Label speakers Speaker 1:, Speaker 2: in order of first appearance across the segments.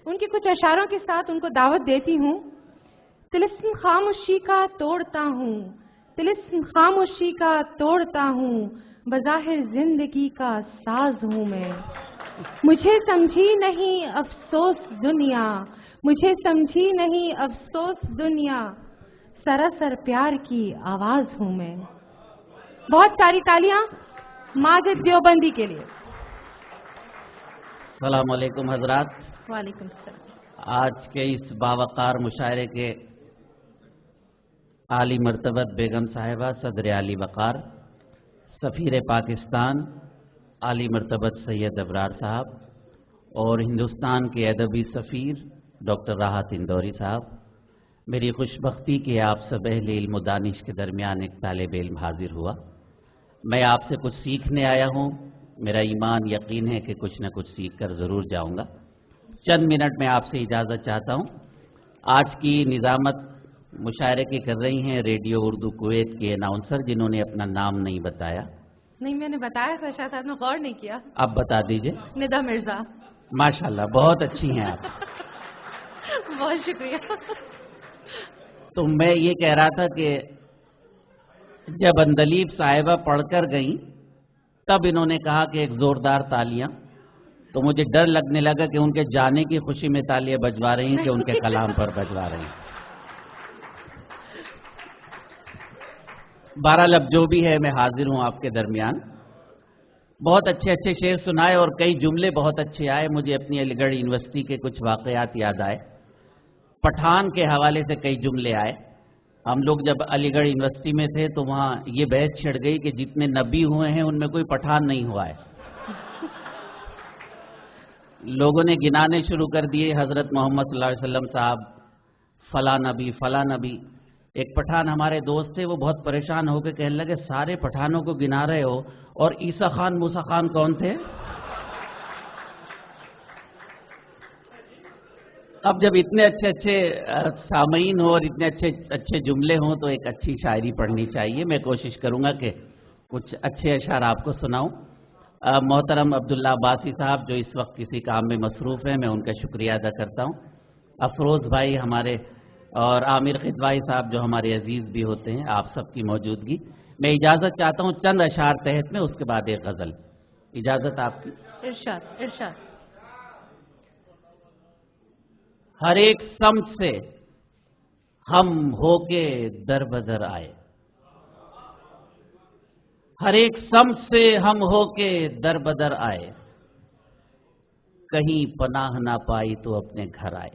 Speaker 1: ان کے کچھ اشعاروں کے ساتھ ان کو دعوت دیتی ہوں. طلسم خاموشی کا توڑتا ہوں، طلسم خاموشی کا توڑتا ہوں، بظاہر زندگی کا ساز ہوں میں. مجھے سمجھی نہیں افسوس دنیا، مجھے سمجھی نہیں افسوس دنیا، سراسر پیار کی آواز ہوں میں. بہت ساری تالیاں ماجد دیوبندی کے لیے.
Speaker 2: السلام علیکم حضرات.
Speaker 1: وعلیکم السلام.
Speaker 2: آج کے اس باوقار مشاعرے کے عالی مرتبت بیگم صاحبہ صدر عالی وقار سفیر پاکستان عالی مرتبت سید ابرار صاحب اور ہندوستان کے ادبی سفیر ڈاکٹر راحت اندوری صاحب، میری خوش بختی کہ آپ سب اہل علم و دانش کے درمیان ایک طالب علم حاضر ہوا. میں آپ سے کچھ سیکھنے آیا ہوں. میرا ایمان یقین ہے کہ کچھ نہ کچھ سیکھ کر ضرور جاؤں گا. چند منٹ میں آپ سے اجازت چاہتا ہوں. آج کی نظامت مشاعرے کی کر رہی ہیں ریڈیو اردو کویت کے اناؤنسر، جنہوں نے اپنا نام نہیں بتایا.
Speaker 1: نہیں، میں نے بتایا تھا، شاید آپ نے غور نہیں کیا.
Speaker 2: آپ بتا دیجئے.
Speaker 1: ندا مرزا.
Speaker 2: ماشاءاللہ، بہت اچھی ہیں آپ.
Speaker 1: بہت شکریہ.
Speaker 2: تو میں یہ کہہ رہا تھا کہ جب اندلیب صاحبہ پڑھ کر گئیں تب انہوں نے کہا کہ ایک زوردار تالیاں، تو مجھے ڈر لگنے لگا کہ ان کے جانے کی خوشی میں تالیاں بجوا رہی ہیں کہ ان کے کلام پر بجوا رہی ہیں. بہرحال اب جو بھی ہے، میں حاضر ہوں آپ کے درمیان. بہت اچھے اچھے شعر سنائے اور کئی جملے بہت اچھے آئے. مجھے اپنی علی گڑھ یونیورسٹی کے کچھ واقعات یاد آئے. پٹھان کے حوالے سے کئی جملے آئے. ہم لوگ جب علی گڑھ یونیورسٹی میں تھے تو وہاں یہ بحث چھڑ گئی کہ جتنے نبی ہوئے ہیں ان میں کوئی پٹھان نہیں ہوا ہے. لوگوں نے گنانے شروع کر دیے، حضرت محمد صلی اللہ علیہ وسلم صاحب، فلاں نبی فلاں نبی. ایک پٹھان ہمارے دوست تھے، وہ بہت پریشان ہو کے کہنے لگے سارے پٹھانوں کو گنا رہے ہو اور عیسیٰ خان موسیٰ خان کون تھے؟ اب جب اتنے اچھے اچھے سامعین ہوں اور اتنے اچھے اچھے جملے ہوں تو ایک اچھی شاعری پڑھنی چاہیے. میں کوشش کروں گا کہ کچھ اچھے اشعار آپ کو سناؤں. محترم عبداللہ عباسی صاحب جو اس وقت کسی کام میں مصروف ہیں، میں ان کا شکریہ ادا کرتا ہوں. افروز بھائی ہمارے اور عامر خدوائی صاحب جو ہمارے عزیز بھی ہوتے ہیں، آپ سب کی موجودگی. میں اجازت چاہتا ہوں چند اشعار تحت میں، اس کے بعد ایک غزل. اجازت آپ کی.
Speaker 1: ارشاد ارشاد.
Speaker 2: ہر ایک سمت سے ہم ہو کے در بدر آئے، ہر ایک سمت سے ہم ہو کے در بدر آئے، کہیں پناہ نہ پائی تو اپنے گھر آئے.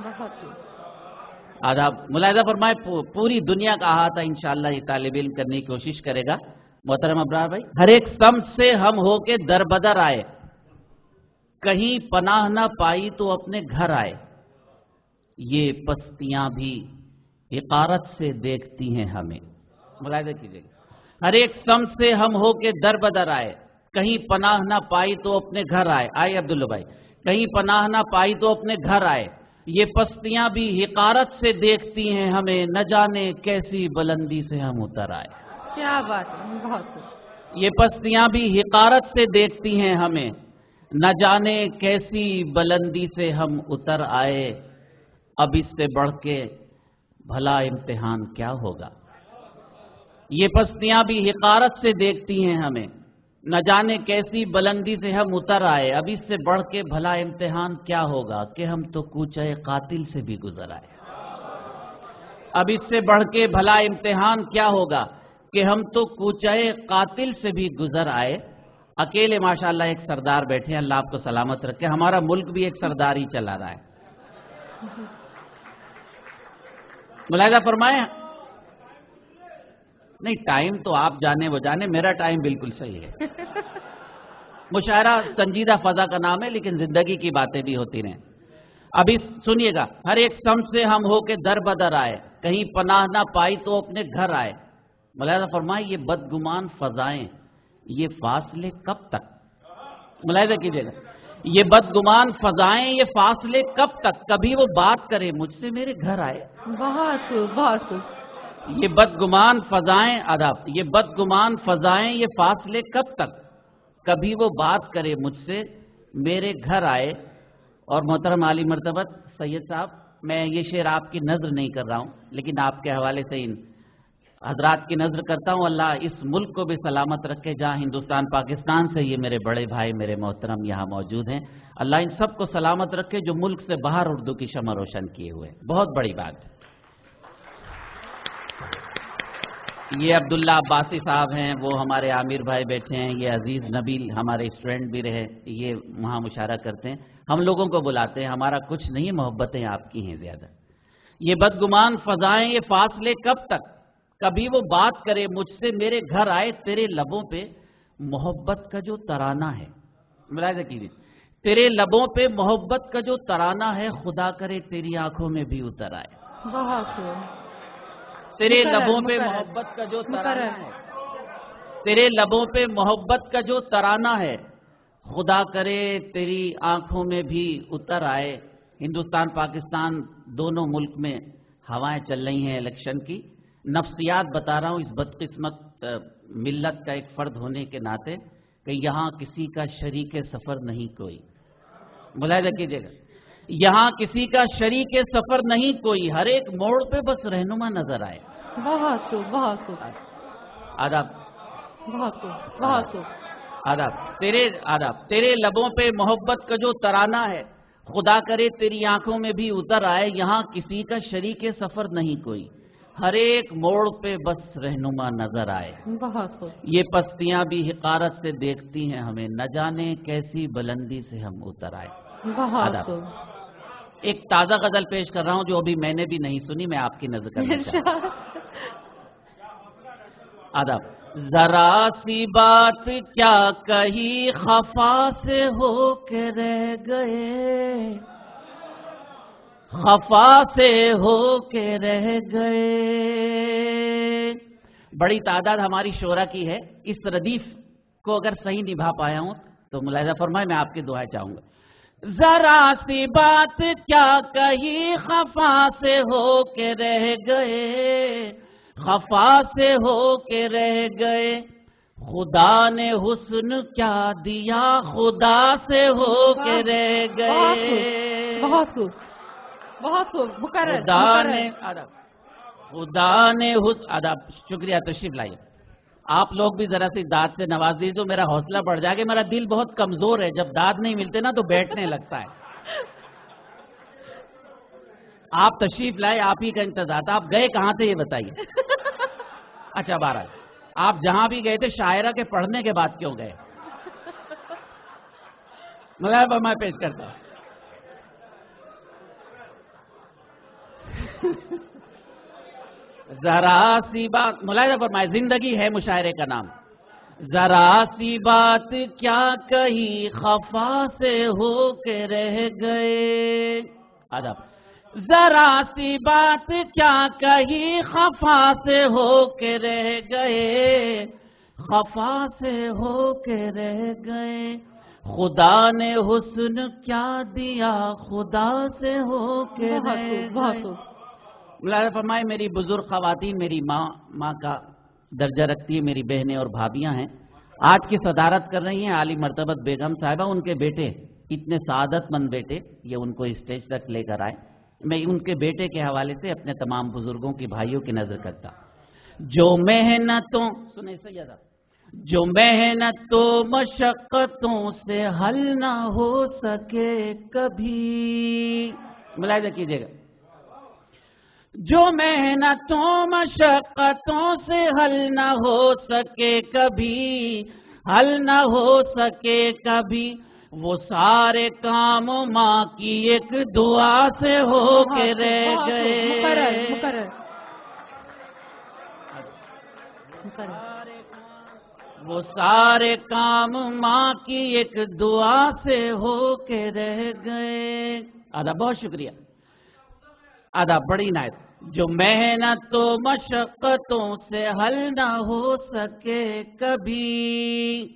Speaker 1: بہت
Speaker 2: آداب. ملاحظہ فرمائے پوری دنیا کا احاطہ انشاءاللہ یہ طالب علم کرنے کی کوشش کرے گا. محترم ابرار بھائی، ہر ایک سمت سے ہم ہو کے در بدر آئے، کہیں پناہ نہ پائی تو اپنے گھر آئے، یہ پستیاں بھی حقارت سے دیکھتی ہیں ہمیں. ملاحظہ کیجیے گا. ہر ایک سمت سے ہم ہو کے در بدر آئے، کہیں پناہ نہ پائی تو اپنے گھر آئے. آئے عبداللہ بھائی. کہیں پناہ نہ پائی تو اپنے گھر آئے، یہ پستیاں بھی حقارت سے دیکھتی ہیں ہمیں، نہ جانے کیسی بلندی سے ہم اتر آئے.
Speaker 1: کیا بات ہے. بہت
Speaker 2: یہ پستیاں بھی حقارت سے دیکھتی ہیں ہمیں، نہ جانے کیسی بلندی سے ہم اتر آئے، اب اس سے بڑھ کے بھلا امتحان کیا ہوگا. یہ پستیاں بھی حقارت سے دیکھتی ہیں ہمیں، نہ جانے کیسی بلندی سے ہم اتر آئے، اب اس سے بڑھ کے بھلا امتحان کیا ہوگا کہ ہم تو کوچے قاتل سے بھی گزر آئے. اب اس سے بڑھ کے بھلا امتحان کیا ہوگا کہ ہم تو کوچے قاتل سے بھی گزر آئے. اکیلے ماشاءاللہ ایک سردار بیٹھے ہیں، اللہ آپ کو سلامت رکھے. ہمارا ملک بھی ایک سردار ہی چلا رہا ہے. ملاحظہ فرمائیں. نہیں، ٹائم تو آپ جانے وہ جانے، میرا ٹائم بالکل صحیح ہے. مشاعرہ سنجیدہ فضا کا نام ہے، لیکن زندگی کی باتیں بھی ہوتی رہیں. اب اس سنیے گا. ہر ایک سمت سے ہم ہو کے در بدر آئے، کہیں پناہ نہ پائی تو اپنے گھر آئے. ملاحظہ فرمائیں، یہ بدگمان فضائیں، یہ فاصلے کب تک. ملاحظہ کیجیے گا. یہ بدگمان فضائیں، یہ فاصلے کب تک، کبھی وہ بات کرے مجھ سے میرے گھر آئے.
Speaker 1: بہت خوب بہت خوب.
Speaker 2: یہ بدگمان فضائیں، آداب. یہ بدگمان فضائیں، یہ فاصلے کب تک، کبھی وہ بات کرے مجھ سے میرے گھر آئے. اور محترم عالی مرتبت سید صاحب، میں یہ شعر آپ کی نظر نہیں کر رہا ہوں، لیکن آپ کے حوالے سے ان حضرات کی نظر کرتا ہوں. اللہ اس ملک کو بھی سلامت رکھے جہاں ہندوستان پاکستان سے یہ میرے بڑے بھائی میرے محترم یہاں موجود ہیں. اللہ ان سب کو سلامت رکھے جو ملک سے باہر اردو کی شمع روشن کیے ہوئے. بہت بڑی بات ہے. یہ عبداللہ عباسی صاحب ہیں، وہ ہمارے عامر بھائی بیٹھے ہیں. یہ عزیز نبیل ہمارے اسٹوڈنٹ بھی رہے، یہ وہاں مشاعرہ کرتے ہیں. ہم لوگوں کو بلاتے ہیں، ہمارا کچھ نہیں، محبتیں آپ کی ہیں زیادہ. یہ بدگمان فضائیں، یہ فاصلے کب تک؟ کبھی وہ بات کرے مجھ سے، میرے گھر آئے تیرے لبوں پہ محبت کا جو ترانہ ہے. ملاحظہ کیجیے، تیرے لبوں پہ محبت کا جو ترانہ ہے، خدا کرے تیری آنکھوں میں بھی اتر آئے.
Speaker 1: بہت
Speaker 2: تیرے لبوں پہ محبت کا جو ترانہ ہے، تیرے لبوں پہ محبت کا جو ترانہ ہے، خدا کرے تیری آنکھوں میں بھی اتر آئے. ہندوستان پاکستان دونوں ملک میں ہوائیں چل رہی ہیں الیکشن کی. نفسیات بتا رہا ہوں اس بدقسمت ملت کا ایک فرد ہونے کے ناطے کہ یہاں کسی کا شریک سفر نہیں کوئی. ملاحظہ کیجیے گا، یہاں کسی کا شریک سفر نہیں کوئی، ہر ایک موڑ پہ بس رہنما نظر آئے.
Speaker 1: بہت خوب، بہت خوب،
Speaker 2: آداب،
Speaker 1: بہت خوب، بہت خوب.
Speaker 2: آداب. تیرے لبوں پہ محبت کا جو ترانہ ہے، خدا کرے تیری آنکھوں میں بھی اتر آئے. یہاں کسی کا شریک سفر نہیں کوئی، ہر ایک موڑ پہ بس رہنما نظر آئے.
Speaker 1: بہت خوب.
Speaker 2: یہ پستیاں بھی حقارت سے دیکھتی ہیں ہمیں، نہ جانے کیسی بلندی سے ہم اتر آئے.
Speaker 1: بہت خوب.
Speaker 2: ایک تازہ غزل پیش کر رہا ہوں جو ابھی میں نے بھی نہیں سنی، میں آپ کی نظر کرنا چاہتا ہوں. آداب. ذرا سی بات کیا کہی خفا سے ہو کے رہ گئے، خفا سے ہو کے رہ گئے. بڑی تعداد ہماری شعرا کی ہے. اس ردیف کو اگر صحیح نبھا پایا ہوں تو ملاحظہ فرمائے، میں آپ کی دعائیں چاہوں گا. ذرا سی بات کیا کہی خفا سے ہو کے رہ گئے، خفا سے ہو کے رہ گئے. خدا نے حسن کیا دیا، خدا سے ہو کے رہ گئے.
Speaker 1: بہت خوب، بہت خوب. مقرر.
Speaker 2: خدا نے حسن. آداب. شکریہ، تشریف لائیے. آپ لوگ بھی ذرا سی داد سے نواز دیجیے تو میرا حوصلہ بڑھ جائے گا. میرا دل بہت کمزور ہے، جب داد نہیں ملتے نا تو بیٹھنے لگتا ہے. آپ تشریف لائے، آپ ہی کا انتظار تھا. آپ گئے کہاں تھے یہ بتائیے. اچھا، بہرحال آپ جہاں بھی گئے تھے شاعرہ کے پڑھنے کے بعد کیوں گئے؟ مطلب میں پیش کرتا ہوں. ذرا سی بات، ملاحظہ فرمائے، زندگی ہے مشاعرے کا نام. ذرا سی بات کیا کہی خفا سے ہو کے رہ گئے. آداب. ذرا سی بات کیا کہی خفا سے ہو کے رہ گئے، خفا سے ہو کے رہ گئے. خدا نے حسن کیا دیا، خدا سے ہو کے رہ گئے. ملاحظہ فرمائے، میری بزرگ خواتین، میری ماں کا درجہ رکھتی ہے، میری بہنیں اور بھابیاں ہیں. آج کی صدارت کر رہی ہیں عالی مرتبت بیگم صاحبہ. ان کے بیٹے، اتنے سعادت مند بیٹے، یہ ان کو اسٹیج تک لے کر آئے. میں ان کے بیٹے کے حوالے سے اپنے تمام بزرگوں کی بھائیوں کی نظر کرتا. جو محنتوں، سنیں سیدہ، جو محنتوں مشقتوں سے حل نہ ہو سکے کبھی. ملاحظہ کیجیے گا، جو محنتوں مشقتوں سے حل نہ ہو سکے کبھی، حل نہ ہو سکے کبھی، وہ سارے کام ماں کی ایک دعا سے ہو کے رہ گئے. وہ سارے کام ماں کی ایک دعا سے ہو کے رہ گئے. آدھا. بہت شکریہ. آدھا. بڑی عنایت. جو محنت و مشقتوں سے حل نہ ہو سکے کبھی،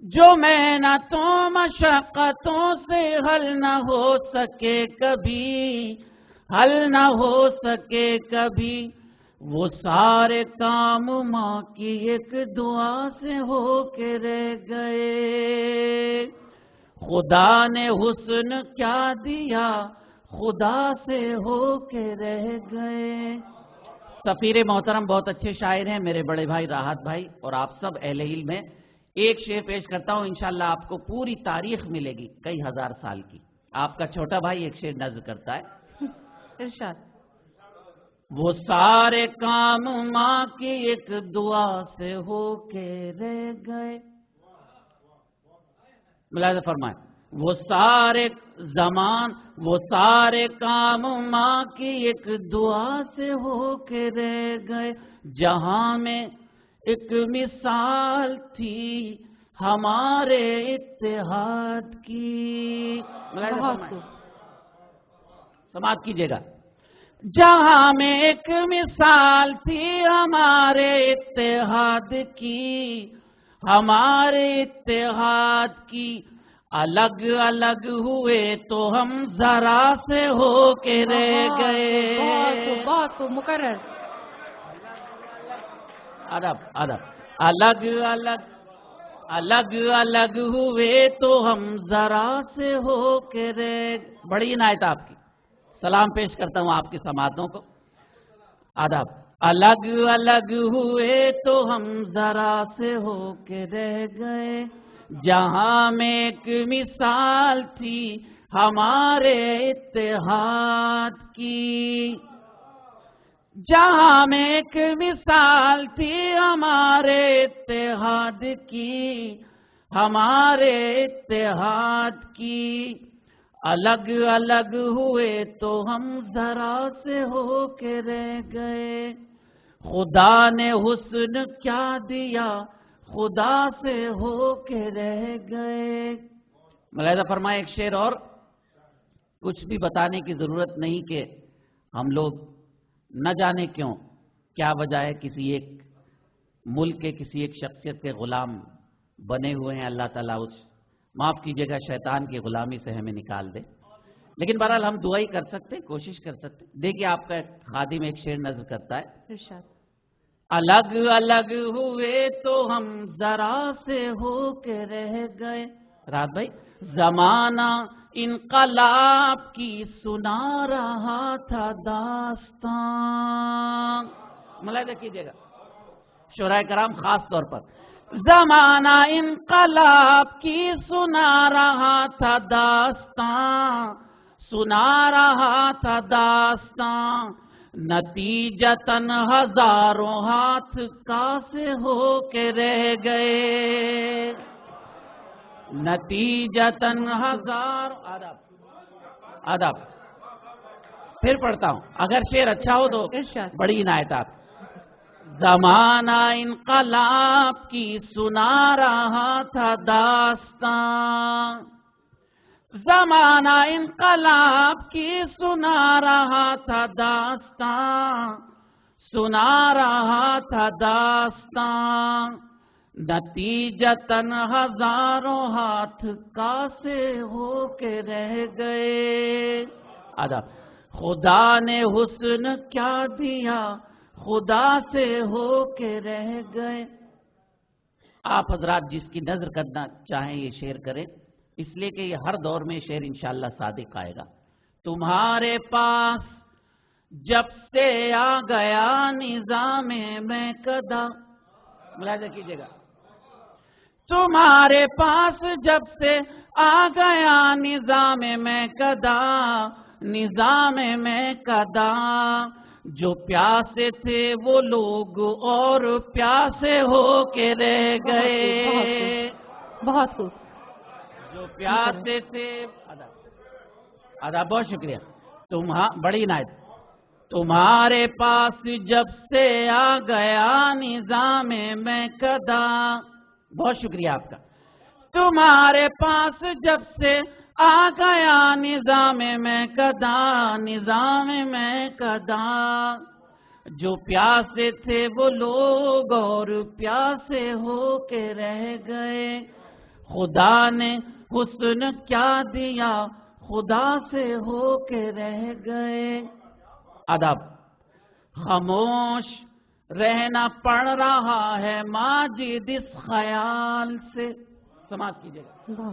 Speaker 2: جو محنتوں مشقتوں سے حل نہ ہو سکے کبھی، حل نہ ہو سکے کبھی، وہ سارے کام ماں کی ایک دعا سے ہو کے رہ گئے. خدا نے حسن کیا دیا خدا سے ہو کے رہ گئے. سفیر محترم بہت اچھے شاعر ہیں میرے بڑے بھائی راحت بھائی، اور آپ سب اہل علم ہیں. ایک شعر پیش کرتا ہوں، انشاءاللہ آپ کو پوری تاریخ ملے گی کئی ہزار سال کی. آپ کا چھوٹا بھائی ایک شعر نظر کرتا ہے.
Speaker 1: ارشاد.
Speaker 2: وہ سارے کام ماں کی ایک دعا سے ہو کے رہ گئے. ملاحظہ فرمائیں، وہ سارے کام ماں کی ایک دعا سے ہو کے رہ گئے. جہاں میں ایک مثال تھی ہمارے اتحاد کی. ملاحظہ فرمائیں، سماعت کیجیے گا. جہاں میں ایک مثال تھی ہمارے اتحاد کی، ہمارے اتحاد کی، الگ الگ ہوئے تو ہم ذرا سے ہو کے رہ گئے.
Speaker 1: بہت خوب مقرر.
Speaker 2: ادب. الگ الگ ہوئے تو ہم ذرا سے ہو کے رہ گئے. بڑی عنایت آپ کی. سلام پیش کرتا ہوں آپ کی سماعتوں کو. آداب. الگ الگ ہوئے تو ہم ذرا سے ہو کے رہ گئے. جہاں میں ایک مثال تھی ہمارے اتحاد کی، جہاں میں ایک مثال تھی ہمارے اتحاد کی، ہمارے اتحاد کی، الگ الگ ہوئے تو ہم ذرا سے ہو کے رہ گئے. خدا نے حسن کیا دیا خدا سے ہو کے رہ گئے. ملاحظہ فرمائے ایک شعر اور. کچھ بھی بتانے کی ضرورت نہیں کہ ہم لوگ نہ جانے کیوں کیا وجہ ہے کسی ایک ملک کے کسی ایک شخصیت کے غلام بنے ہوئے ہیں. اللہ تعالیٰ اس معاف کیجیے گا شیطان کی غلامی سے ہمیں نکال دے. لیکن بہرحال ہم دعا ہی کر سکتے، کوشش کر سکتے. دیکھیے آپ کا خادم ایک شعر نظر کرتا ہے.
Speaker 1: ارشاد.
Speaker 2: الگ الگ ہوئے تو ہم ذرا سے ہو کے رہ گئے. رات بھائی، زمانہ انقلاب کی سنا رہا تھا داستان. ملاحظہ کیجیے گا شعراء کرام خاص طور پر. زمانہ انقلاب کی سنا رہا تھا داستان، سنا رہا تھا داستان، نتیجتاً ہزاروں ہاتھ کاسے ہو کے رہ گئے. نتیجتاً ہزاروں. آداب. پھر پڑھتا ہوں، اگر شعر اچھا ہو تو
Speaker 1: ارشاد.
Speaker 2: بڑی عنایت آپ. زمانہ انقلاب کی سنا رہا تھا داستان، زمانہ انقلاب کی سنا رہا تھا داستان، سنا رہا تھا داستان، نتیجتاً ہزاروں ہاتھ کاسے ہو کے رہ گئے. آداب. خدا نے حسن کیا دیا خدا سے ہو کے رہ گئے. آپ حضرات جس کی نظر کرنا چاہیں یہ شعر کریں، اس لیے کہ یہ ہر دور میں شعر انشاءاللہ صادق آئے گا. تمہارے پاس جب سے آ گیا نظام میں قدا. ملاحظہ کیجیے گا. تمہارے پاس جب سے آ گیا نظام میں قدا، نظام میں قدا، جو پیاسے تھے وہ لوگ اور پیاسے ہو کے رہ گئے.
Speaker 1: بہت خوب.
Speaker 2: جو پیاسے تھے. بہت شکریہ. بڑی عنایت. تمہارے پاس جب سے آ گیا نظام میں قدا. بہت شکریہ آپ کا. تمہارے پاس جب سے آ گیا نظام میں قدا، نظام میں قدا، جو پیاسے تھے وہ لوگ اور پیاسے ہو کے رہ گئے. خدا نے حسن کیا دیا خدا سے ہو کے رہ گئے. آداب. خاموش رہنا پڑ رہا ہے ماجد اس خیال سے. سماعت کیجیے گا.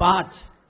Speaker 2: 5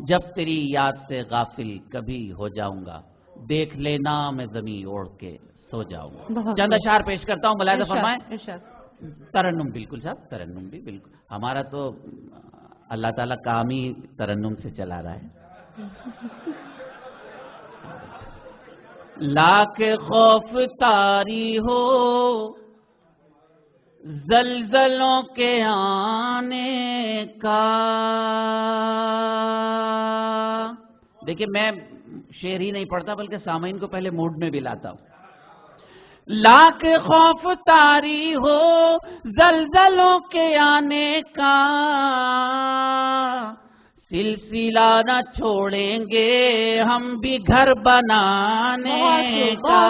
Speaker 2: جب تیری یاد سے غافل کبھی ہو جاؤں گا، دیکھ لینا میں زمین اوڑھ کے سو جاؤں گا۔ چند اشعار پیش کرتا ہوں، ملاحظہ فرمائیں۔ ترنم بالکل صاحب، ترنم بھی بالکل، ہمارا تو اللہ تعالیٰ کام ہی ترنم سے چلا رہا ہے۔ لاکھ خوف طاری ہو زلزلوں کے آنے کا۔ دیکھیے میں شعر ہی نہیں پڑھتا بلکہ سامعین کو پہلے موڈ میں بھی لاتا ہوں۔ لاکھ خوف طاری ہو زلزلوں کے آنے کا، سلسلہ نہ چھوڑیں گے ہم بھی گھر بنانے کا،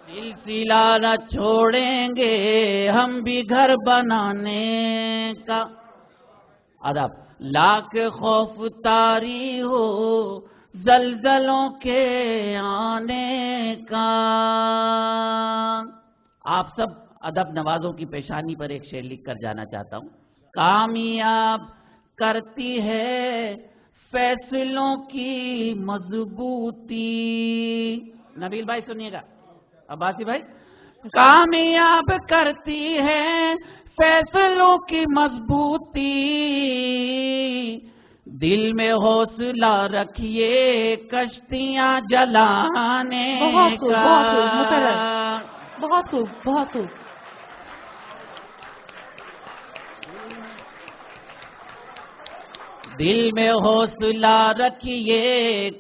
Speaker 2: سلسلہ نہ چھوڑیں گے ہم بھی گھر بنانے کا۔ ادب، لاکھ خوف طاری ہو زلزلوں کے آنے کا۔ آپ سب ادب نوازوں کی پیشانی پر ایک شعر لکھ کر جانا چاہتا ہوں۔ کامیاب کرتی ہے فیصلوں کی مضبوطی۔ نبیل بھائی سنیے گا، عباسی بھائی، کامیاب کرتی ہے فیصلوں کی مضبوطی، دل میں حوصلہ رکھیے کشتیاں جلانے کا۔
Speaker 1: بہت خوب، بہت خوب۔
Speaker 2: دل میں حوصلہ رکھیے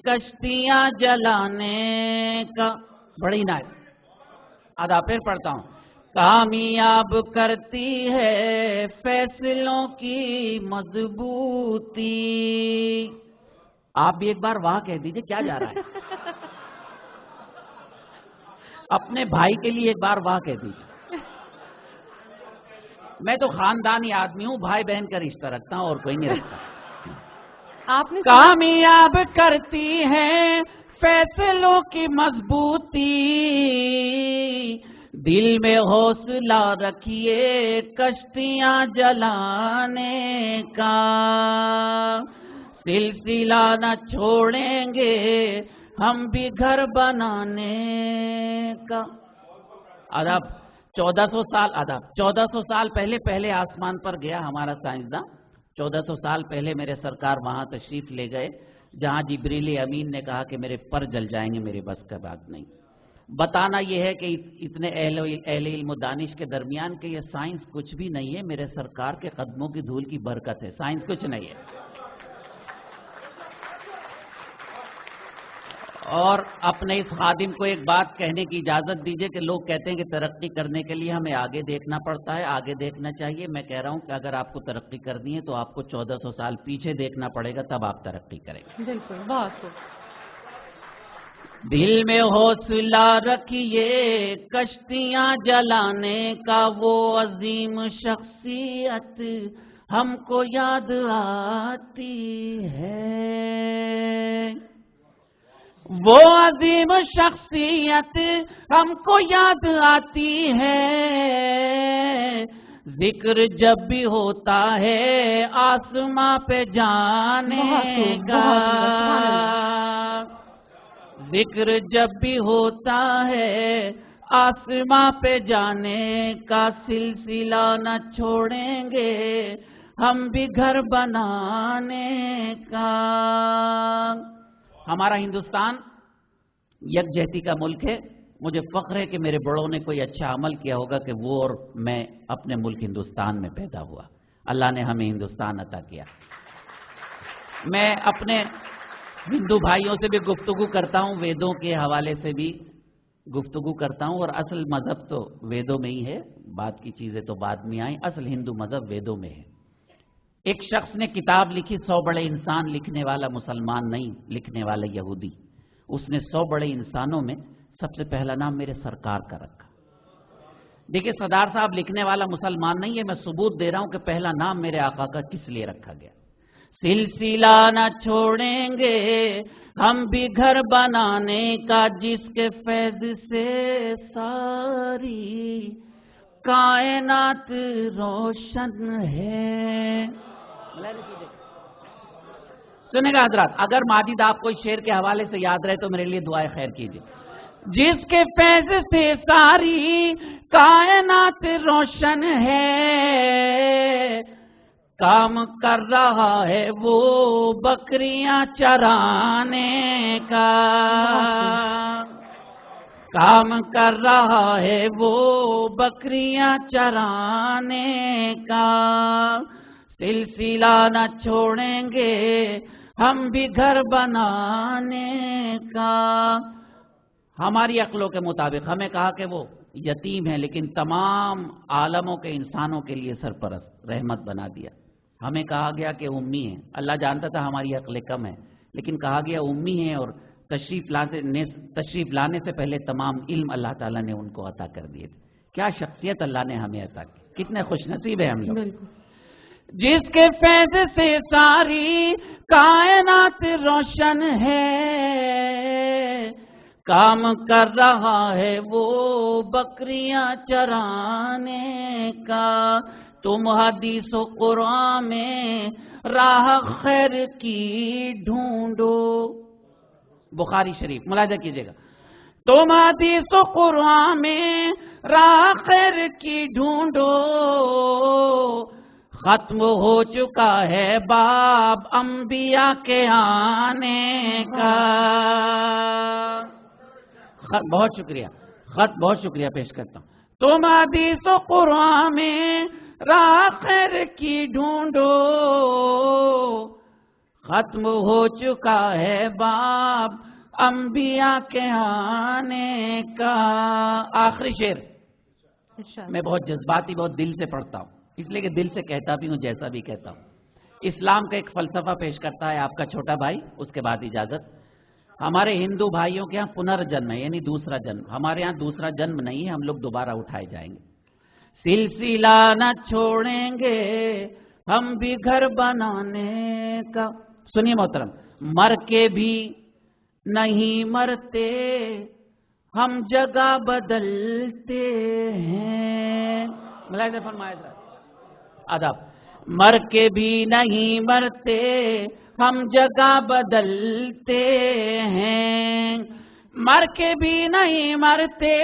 Speaker 2: کشتیاں جلانے کا۔ بڑی نائب آدھا پھر پڑھتا ہوں۔ کامیاب کرتی ہے فیصلوں کی مضبوطی۔ آپ بھی ایک بار واہ کہہ دیجئے، کیا جا رہا ہے؟ اپنے بھائی کے لیے ایک بار واہ کہہ دیجئے۔ میں تو خاندانی آدمی ہوں، بھائی بہن کا رشتہ رکھتا ہوں اور کوئی نہیں رکھتا۔
Speaker 1: آپ نے
Speaker 2: کامیاب کرتی ہے فیصلوں کی مضبوطی، دل میں حوصلہ رکھیے کشتیاں جلانے کا، سلسلہ نہ چھوڑیں گے ہم بھی گھر بنانے کا۔ ادب 1400 سال پہلے آسمان پر گیا ہمارا سائنسداں۔ 1400 سال پہلے میرے سرکار وہاں تشریف لے گئے جہاں جبریل امین نے کہا کہ میرے پر جل جائیں گے، میرے بس کا بات نہیں۔ بتانا یہ ہے کہ اتنے اہل علم و دانش کے درمیان کہ یہ سائنس کچھ بھی نہیں ہے، میرے سرکار کے قدموں کی دھول کی برکت ہے، سائنس کچھ نہیں ہے۔ اور اپنے اس خادم کو ایک بات کہنے کی اجازت دیجئے کہ لوگ کہتے ہیں کہ ترقی کرنے کے لیے ہمیں آگے دیکھنا پڑتا ہے، آگے دیکھنا چاہیے۔ میں کہہ رہا ہوں کہ اگر آپ کو ترقی کرنی ہے تو آپ کو 1400 سال پیچھے دیکھنا پڑے گا، تب آپ ترقی کریں گے۔
Speaker 1: بالکل، بہت خوب۔
Speaker 2: دل میں حوصلہ رکھیے کشتیاں جلانے کا، وہ عظیم شخصیت ہم کو یاد آتی ہے، وہ عظیم شخصیت ہم کو یاد آتی ہے، ذکر جب بھی ہوتا ہے آسماں پہ جانے کا، ذکر جب بھی ہوتا ہے آسماں پہ جانے کا، سلسلہ نہ چھوڑیں گے ہم بھی گھر بنانے کا۔ ہمارا ہندوستان یکجہتی کا ملک ہے، مجھے فخر ہے کہ میرے بڑوں نے کوئی اچھا عمل کیا ہوگا کہ وہ اور میں اپنے ملک ہندوستان میں پیدا ہوا، اللہ نے ہمیں ہندوستان عطا کیا۔ میں اپنے ہندو بھائیوں سے بھی گفتگو کرتا ہوں، ویدوں کے حوالے سے بھی گفتگو کرتا ہوں، اور اصل مذہب تو ویدوں میں ہی ہے، بعد کی چیزیں تو بعد میں آئیں، اصل ہندو مذہب ویدوں میں ہے۔ ایک شخص نے کتاب لکھی 100 بڑے انسان، لکھنے والا مسلمان نہیں، لکھنے والا یہودی۔ اس نے 100 بڑے انسانوں میں سب سے پہلا نام میرے سرکار کا رکھا۔ دیکھیں سردار صاحب لکھنے والا مسلمان نہیں ہے، میں ثبوت دے رہا ہوں کہ پہلا نام میرے آقا کا کس لیے رکھا گیا۔ سلسلہ نہ چھوڑیں گے ہم بھی گھر بنانے کا، جس کے فیض سے ساری کائنات روشن ہے، سنیں گا حضرات، اگر ماجد آپ کو شعر کے حوالے سے یاد رہے تو میرے لیے دعائے خیر کیجیے. جس کے فیض سے ساری کائنات روشن ہے، کام کر رہا ہے وہ بکریاں چرانے کا، کام کر رہا ہے وہ بکریاں چرانے کا، سلسلہ نہ چھوڑیں گے ہم بھی گھر بنانے کا. ہماری عقلوں کے مطابق ہمیں کہا کہ وہ یتیم ہے، لیکن تمام عالموں کے انسانوں کے لیے سرپرست رحمت بنا دیا. ہمیں کہا گیا کہ امی ہے، اللہ جانتا تھا ہماری عقلیں کم ہیں، لیکن کہا گیا امی ہے، اور تشریف لانے سے پہلے تمام علم اللہ تعالیٰ نے ان کو عطا کر دیے تھے. کیا شخصیت اللہ نے ہمیں عطا کی، کتنے خوش نصیب ہیں ہم لوگ. جس کے فیض سے ساری کائنات روشن ہے، کام کر رہا ہے وہ بکریاں چرانے کا، تم حدیث و قرآن میں راہ خیر کی ڈھونڈو. بخاری شریف ملاحظہ کیجئے گا، تم حدیث و قرآن میں راہ خیر کی ڈھونڈو، ختم ہو چکا ہے باب انبیاء کے آنے کا. بہت شکریہ، بہت شکریہ پیش کرتا ہوں. تم حدیث و قرآن میں راہ خیر کی ڈھونڈو، ختم ہو چکا ہے باب انبیاء کے آنے کا. آخری شعر میں بہت جذباتی، بہت دل سے پڑھتا ہوں، اس لیے کہ دل سے کہتا بھی ہوں جیسا بھی کہتا ہوں. اسلام کا ایک فلسفہ پیش کرتا ہے آپ کا چھوٹا بھائی، اس کے بعد اجازت. ہمارے ہندو بھائیوں کے ہاں پنرجنم ہے، یعنی دوسرا جنم. ہمارے ہاں دوسرا جنم نہیں ہے، ہم لوگ دوبارہ اٹھائے جائیں گے. سلسلہ نہ چھوڑیں گے ہم بھی گھر بنانے کا. سنیے محترم، مر کے بھی نہیں مرتے ہم جگہ بدلتے ہیں. ملاحظہ فرمائے آداب. مر کے بھی نہیں مرتے ہم جگہ بدلتے ہیں، مر کے بھی نہیں مرتے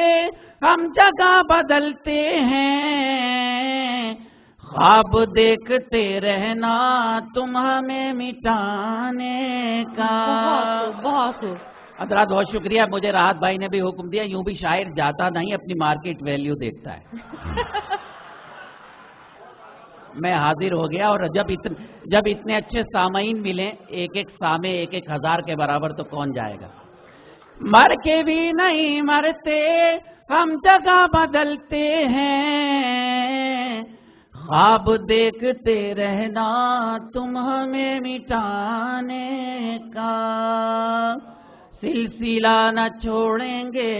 Speaker 2: ہم جگہ بدلتے ہیں، خواب دیکھتے رہنا تم ہمیں مٹانے کا.
Speaker 1: بہت
Speaker 2: حضرات بہت شکریہ. مجھے راحت بھائی نے بھی حکم دیا، یوں بھی شاعر جاتا نہیں، اپنی مارکیٹ ویلیو دیکھتا ہے. میں حاضر ہو گیا، اور جب اتنے اچھے سامعین ملیں، ایک ایک سامع 1,000 کے برابر، تو کون جائے گا. مر کے بھی نہیں مرتے ہم جگہ بدلتے ہیں، خواب دیکھتے رہنا تم ہمیں مٹانے کا، سلسلہ نہ چھوڑیں گے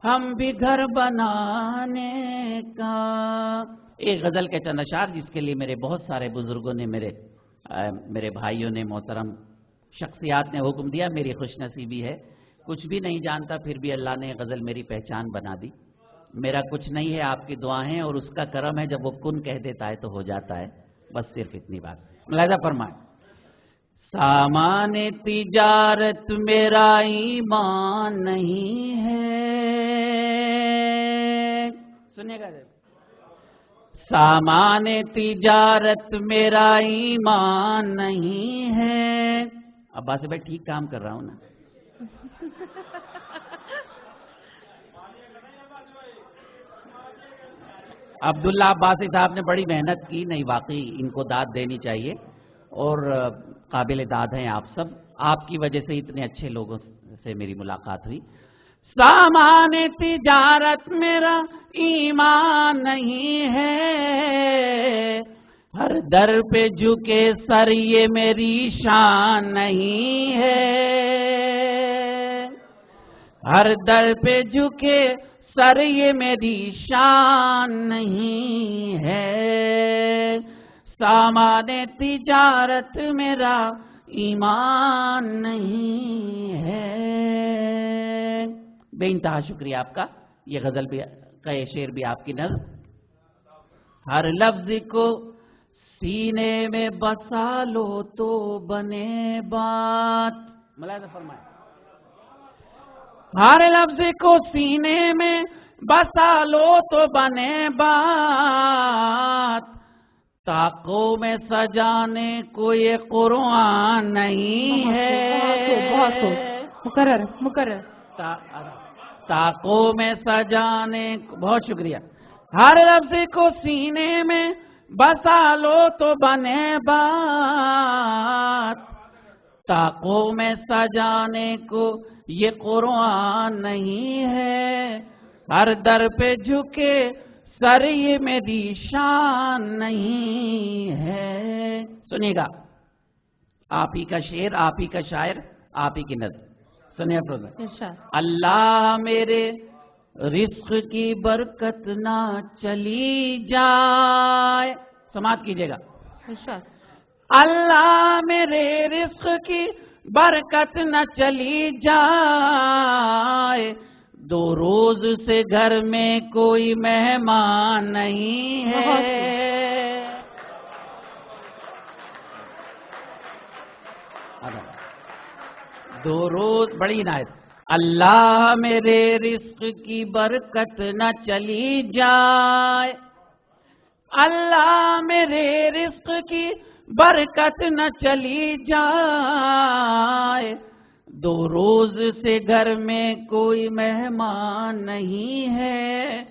Speaker 2: ہم بھی گھر بنانے کا. ایک غزل کے چند اشعار جس کے لیے میرے بہت سارے بزرگوں نے، میرے بھائیوں نے، محترم شخصیات نے حکم دیا. میری خوش نصیبی ہے، کچھ بھی نہیں جانتا پھر بھی اللہ نے غزل میری پہچان بنا دی. میرا کچھ نہیں ہے، آپ کی دعائیں اور اس کا کرم ہے، جب وہ کن کہہ دیتا ہے تو ہو جاتا ہے. بس صرف اتنی بات. ملاحظہ فرمائیں. سامان تجارت میرا ایمان نہیں ہے. سنیے گا، سامان تجارت میرا ایمان نہیں ہے. عباس بھائی ٹھیک کام کر رہا ہوں نا. عبداللہ عباسی صاحب نے بڑی محنت کی. نہیں، واقعی ان کو داد دینی چاہیے، اور قابل داد ہیں آپ سب. آپ کی وجہ سے اتنے اچھے لوگوں سے میری ملاقات ہوئی. سامان تجارت میرا ایمان نہیں ہے، ہر در پہ جھکے سر یہ میری شان نہیں ہے، ہر در پہ جھکے سر یہ میری شان نہیں ہے، سامان تجارت میرا ایمان نہیں ہے. بے انتہا شکریہ آپ کا. یہ غزل بھی کا یہ شعر بھی آپ کی نظم. ہر لفظ کو سینے میں بسا لو تو بنے بات. ملاحظہ فرمائیں، ہر لفظ کو سینے میں بسا لو تو بنے بات. طاقوں میں سجانے کو یہ قرآن نہیں ہے.
Speaker 1: بہت خوب. مقرر.
Speaker 2: طاقوں میں سجانے کو، بہت شکریہ. ہر لفظ کو سینے میں بسا لو تو بنے بات. طاقوں میں سجانے کو یہ قرآن نہیں ہے. ہر در پہ جھکے سر یہ میری شان نہیں ہے. سنیے گا، آپ ہی کا شعر، آپ ہی کا شاعر، آپ ہی کی نظر. سنیے افروز بھائی. اللہ میرے رزق کی برکت نہ چلی جائے. سماعت کیجیے گا. اللہ میرے رزق کی برکت نہ چلی جائے. 2 روز سے گھر میں کوئی مہمان نہیں ہے. 2 روز، بڑی عنایت. اللہ میرے رزق کی برکت نہ چلی جائے. اللہ میرے رزق کی برکت نہ چلی جائے. 2 روز سے گھر میں کوئی مہمان نہیں ہے.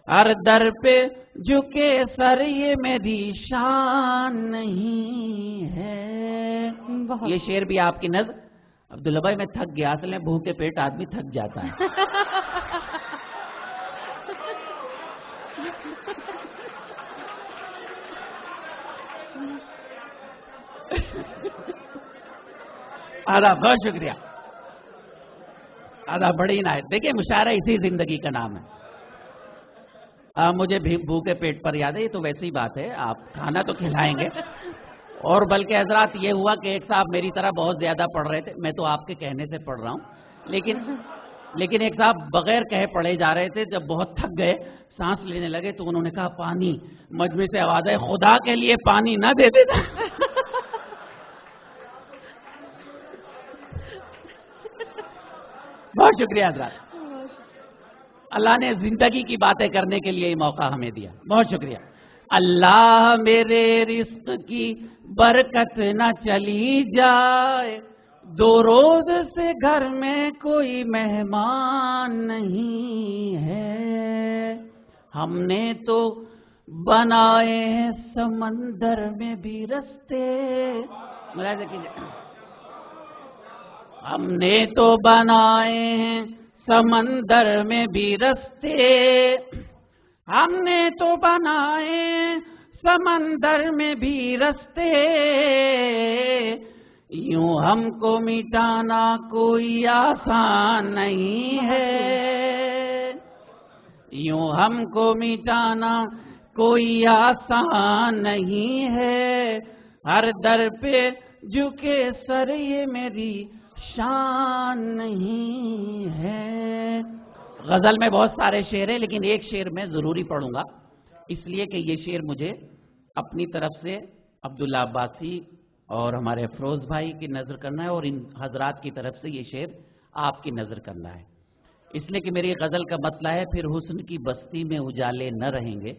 Speaker 2: ہر در پہ جھکے سر یہ میری شان نہیں ہے. یہ شعر بھی آپ کی نظر. عبداللہ بھائی میں تھک گیا، اصل میں بھوکے پیٹ آدمی تھک جاتا ہے. آداب، بہت شکریہ. آداب، بڑی عنایت. دیکھیں مشاعرہ اسی زندگی کا نام ہے. مجھے بھوکے پیٹ پر یاد ہے، یہ تو ویسی بات ہے، آپ کھانا تو کھلائیں گے. اور بلکہ حضرات یہ ہوا کہ ایک صاحب میری طرح بہت زیادہ پڑھ رہے تھے. میں تو آپ کے کہنے سے پڑھ رہا ہوں، لیکن ایک صاحب بغیر کہے پڑھے جا رہے تھے. جب بہت تھک گئے، سانس لینے لگے تو انہوں نے کہا پانی. مجمع سے آواز ہے، خدا کے لیے پانی نہ دے دیتا. بہت شکریہ حضرات. اللہ نے زندگی کی باتیں کرنے کے لیے یہ موقع ہمیں دیا. بہت شکریہ. اللہ میرے رزق کی برکت نہ چلی جائے. 2 روز سے گھر میں کوئی مہمان نہیں ہے. ہم نے تو بنائے ہیں سمندر میں بھی رستے. ملاحظہ کیجیے. ہم نے تو بنائے ہیں سمندر میں بھی رستے. ہم نے تو بنائے سمندر میں بھی رستے. یوں ہم کو مٹانا کوئی آسان نہیں ہے. یوں ہم کو مٹانا کوئی آسان نہیں ہے. ہر در پہ جھکے سر یہ میری شان نہیں ہے. غزل میں بہت سارے شعر ہیں، لیکن ایک شعر میں ضروری پڑھوں گا، اس لیے کہ یہ شعر مجھے اپنی طرف سے عبداللہ عباسی اور ہمارے افروز بھائی کی نظر کرنا ہے، اور ان حضرات کی طرف سے یہ شعر آپ کی نظر کرنا ہے. اس لیے کہ میری غزل کا مطلب ہے، پھر حسن کی بستی میں اجالے نہ رہیں گے،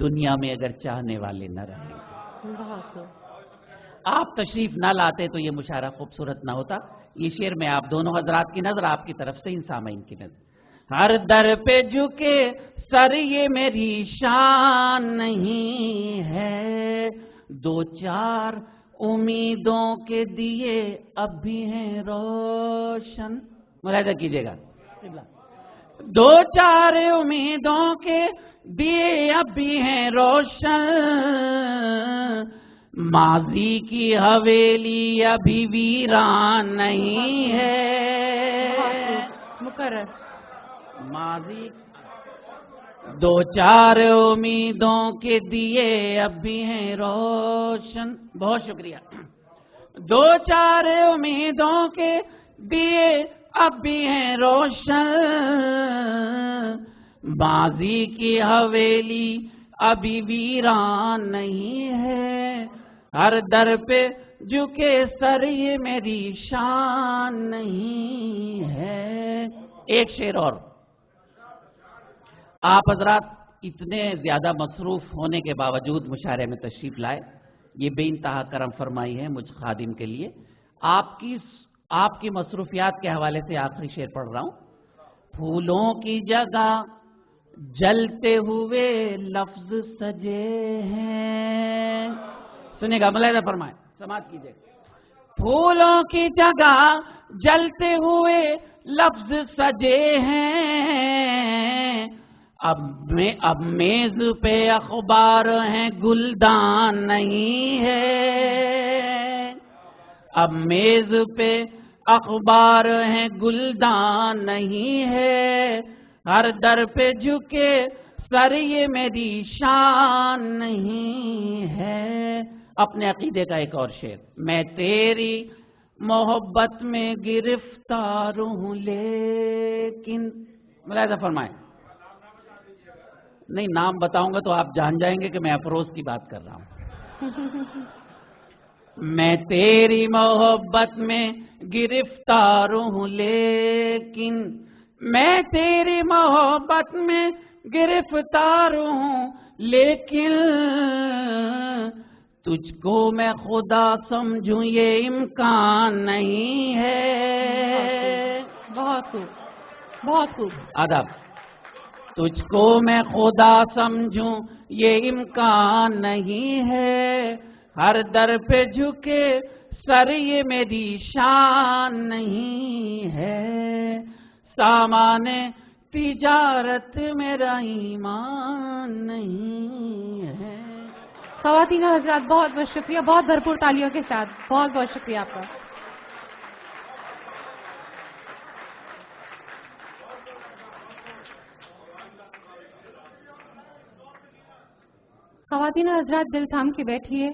Speaker 2: دنیا میں اگر چاہنے والے نہ رہیں گے. آپ تشریف نہ لاتے تو یہ مشاعرہ خوبصورت نہ ہوتا. یہ شعر میں آپ دونوں حضرات کی نظر، آپ کی طرف سے ان سامعین کی نظر. ہر در پہ جھکے سر یہ میری شان نہیں ہے. 2-4 امیدوں کے دیے اب بھی ہیں روشن. ملاحظہ کیجیے گا. 2-4 امیدوں کے دیے اب بھی ہیں روشن. ماضی کی حویلی ابھی ویران نہیں ہے.
Speaker 1: مقرر.
Speaker 2: ماضی 2-4 امیدوں کے دیے اب بھی ہیں روشن. بہت شکریہ. 2-4 امیدوں کے دیے اب بھی ہیں روشن. ماضی کی حویلی ابھی ویران نہیں ہے. ہر در پہ جھکے سر یہ میری شان نہیں ہے. ایک شعر اور. آپ حضرات اتنے زیادہ مصروف ہونے کے باوجود مشاعرے میں تشریف لائے، یہ بے انتہا کرم فرمائی ہے مجھ خادم کے لیے. آپ کی مصروفیات کے حوالے سے آخری شعر پڑھ رہا ہوں. پھولوں کی جگہ جلتے ہوئے لفظ سجے ہیں. سنیے گا، ملاحظہ فرمائیں، سماعت کیجیے. پھولوں کی جگہ جلتے ہوئے لفظ سجے ہیں. اب میز پہ اخبار ہیں گلدان نہیں ہے. اب میز پہ اخبار ہیں گلدان نہیں ہے. ہر در پہ جھکے سر یہ میری شان نہیں ہے. اپنے عقیدے کا ایک اور شعر. میں تیری محبت میں گرفتار ہوں لیکن، ملاحظہ فرمائیں، نہیں نام بتاؤں گا تو آپ جان جائیں گے کہ میں افروز کی بات کر رہا ہوں. میں تیری محبت میں گرفتار ہوں لیکن، میں تیری محبت میں گرفتار ہوں لیکن، تجھ کو میں خدا سمجھوں یہ امکان نہیں ہے.
Speaker 1: بہت خوب، بہت خوب.
Speaker 2: آداب. تجھ کو میں خدا سمجھوں یہ امکان نہیں ہے. ہر در پہ جھکے سر یہ میری شان نہیں ہے. سامان تجارت میرا ایمان نہیں ہے.
Speaker 1: خواتین و حضرات بہت بہت شکریہ، بہت بھرپور تالیوں کے ساتھ بہت بہت شکریہ آپ کا. خواتین و حضرات دل تھام کے بیٹھیے.